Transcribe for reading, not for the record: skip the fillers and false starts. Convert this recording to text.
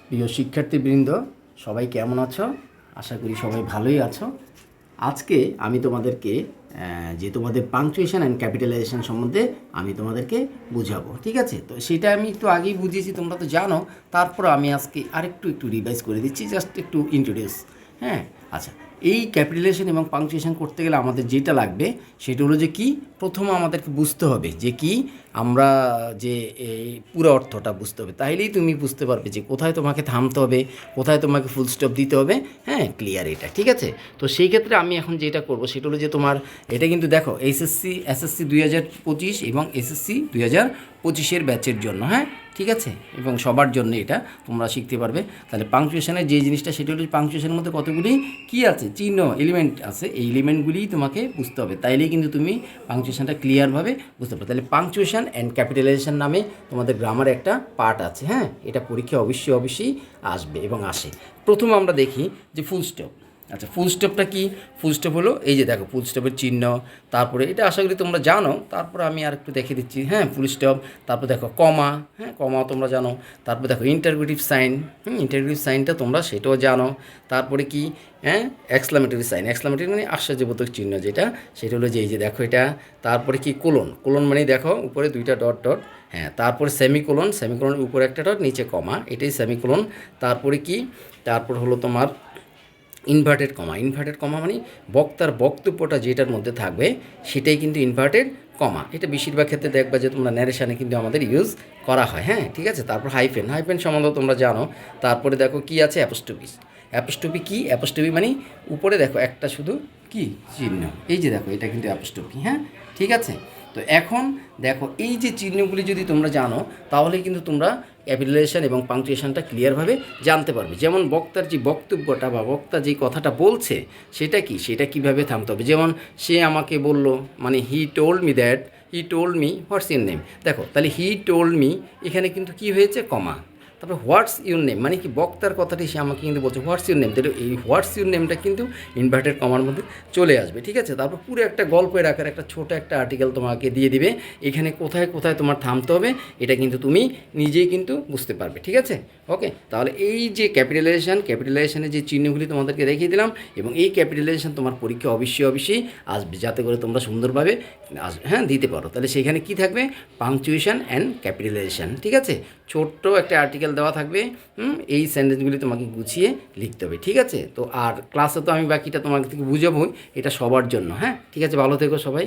প্রিয় শিক্ষার্থীবৃন্দ, সবাই কেমন আছো? আশা করি সবাই ভালোই আছো। আজকে আমি তোমাদেরকে যে তোমাদের পাংচুয়েশন অ্যান্ড ক্যাপিটালাইজেশন সম্বন্ধে আমি তোমাদেরকে বুঝাবো, ঠিক আছে? তো সেটা আমি একটু আগেই বুঝিয়েছি, তোমরা তো জানো। তারপর আমি আজকে আরেকটু রিভাইজ করে দিচ্ছি, জাস্ট একটু ইন্ট্রোডিউস। হ্যাঁ, আচ্ছা। এই ক্যাপিটালাইজেশন এবং পাংচুয়েশন করতে গেলে আমাদের যেটা লাগবে সেটা হলো যে কি, প্রথম আমাদেরকে বুঝতে হবে যে কি আমরা যে এই পুরো অর্থটা বুঝতে হবে, তাইলেই তুমি বুঝতে পারবে যে কোথায় তোমাকে থামতে হবে, কোথায় তোমাকে ফুল স্টপ দিতে হবে। হ্যাঁ, ক্লিয়ার এটা, ঠিক আছে? তো সেই ক্ষেত্রে আমি এখন যেটা করব সেটা হলো যে তোমার এটা কিন্তু দেখো এসএসসি 2025 এবং এসএসসি 2025-এর ব্যাচের জন্য, হ্যাঁ, ঠিক আছে? এবং সবার জন্য এটা তোমরা শিখতে পারবে। তাহলে পাংচুয়েশনের যে জিনিসটা সেটা হলো পাংচুয়েশনের মধ্যে কতগুলি কী আছে, চিহ্ন, এলিমেন্ট আছে। এই এলিমেন্টগুলিই তোমাকে বুঝতে হবে, তাইলেই কিন্তু তুমি পাংচুয়েশনটা ক্লিয়ারভাবে বুঝতে পারবে। তাহলে পাংচুয়েশন অ্যান্ড ক্যাপিটালাইজেশন নামে তোমাদের গ্রামার একটা পার্ট আছে, হ্যাঁ, এটা পরীক্ষা অবশ্যই আসবে এবং আসে। প্রথমে আমরা দেখি যে ফুল স্টপ। আচ্ছা, ফুল স্টপটা কি? ফুল স্টপ হলো এই যে দেখো ফুল স্টপের চিহ্ন, তারপরে এটা আশা করি তোমরা জানো, তারপরে আমি আর একটু দেখে দিচ্ছি। হ্যাঁ, ফুল স্টপ, তারপর দেখো কমা, হ্যাঁ, কমা তোমরা জানো। তারপর দেখো ইন্টারগ্রেটিভ সাইন, ইন্টারগ্রেটিভ সাইনটা তোমরা সেটাও জানো। তারপরে কি, হ্যাঁ, এক্সক্লামেটরি সাইন, এক্সক্লামেটরি মানে আশ্চর্যবোধক চিহ্ন, যেটা সেটা হলো যে এই যে দেখো এটা। তারপরে কি কোলন, কোলন মানে দেখো উপরে দুইটা ডট ডট, হ্যাঁ। তারপরে সেমিকোলন, সেমিকোলনের উপরে একটা ডট, নিচে কমা, এটাই সেমিকোলন। তারপরে কি, তারপর হলো তোমার ইনভার্টেড কমা। ইনভার্টেড কমা মানে বক্তার বক্তব্যটা যেটার মধ্যে থাকবে সেটাই কিন্তু ইনভার্টেড কমা। এটা বেশিরভাগ ক্ষেত্রে দেখবা যে তোমরা ন্যারেশানে কিন্তু আমাদের ইউজ করা হয়, হ্যাঁ, ঠিক আছে? তারপর হাইফেন, হাইফেন সম্বন্ধে তোমরা জানো। তারপরে দেখো কি আছে, অ্যাপোস্ট্রফি। অ্যাপোস্ট্রফি কি? অ্যাপোস্ট্রফি মানে উপরে দেখো একটা শুধু কি চিহ্ন, এই যে দেখো এটা কিন্তু অ্যাপোস্ট্রফি, হ্যাঁ, ঠিক আছে? তো এখন দেখো এই যে চিহ্নগুলি যদি তোমরা জানো তাহলে কিন্তু তোমরা ক্যাপিটালাইজেশন এবং পাংচুয়েশনটা ক্লিয়ারভাবে জানতে পারবে। যেমন বক্তার যে বক্তব্যটা বা বক্তা যে কথাটা বলছে সেটা কি, সেটা কিভাবে থামতে হবে। যেমন সে আমাকে বলল, মানে he told me that, he told me what's your name. দেখো তাহলে হি টোল্ড মি এখানে কিন্তু কি হয়েছে, কমা। তারপরে হোয়াটস ইউর নেম মানে কি, বক্তার কথাটি সে আমাকে কিন্তু বলছে হোয়াটস ইউর নেম, তাহলে এই হোয়াটস ইউর নেমটা কিন্তু ইনভার্টেড কমার মধ্যে চলে আসবে, ঠিক আছে? তারপর পুরো একটা গল্পের আকার একটা ছোটো একটা আর্টিকেল তোমাকে দিয়ে দিবে, এখানে কোথায় কোথায় তোমার থামতে হবে এটা কিন্তু তুমি নিজেই কিন্তু বুঝতে পারবে, ঠিক আছে? ওকে, তাহলে এই যে ক্যাপিটালাইজেশনের যে চিহ্নগুলি তোমাদেরকে দেখিয়ে দিলাম, এবং এই ক্যাপিটালাইজেশন তোমার পরীক্ষা অবশ্যই আসবে, যাতে করে তোমরা সুন্দরভাবে হ্যাঁ দিতে পারো। তাহলে সেখানে কি থাকবে, পাংচুয়েশন অ্যান্ড ক্যাপিটালাইজেশন, ঠিক আছে? ছোট্ট একটা আর্টিকেল দেওয়া থাকবে, এই সেন্টেন্সগুলি তোমাকে গুছিয়ে লিখতে হবে, ঠিক আছে? তো আর ক্লাসে তো আমি বাকিটা তোমাকে থেকে বুঝাবোই, এটা সবার জন্য, হ্যাঁ, ঠিক আছে? ভালো থেকো সবাই।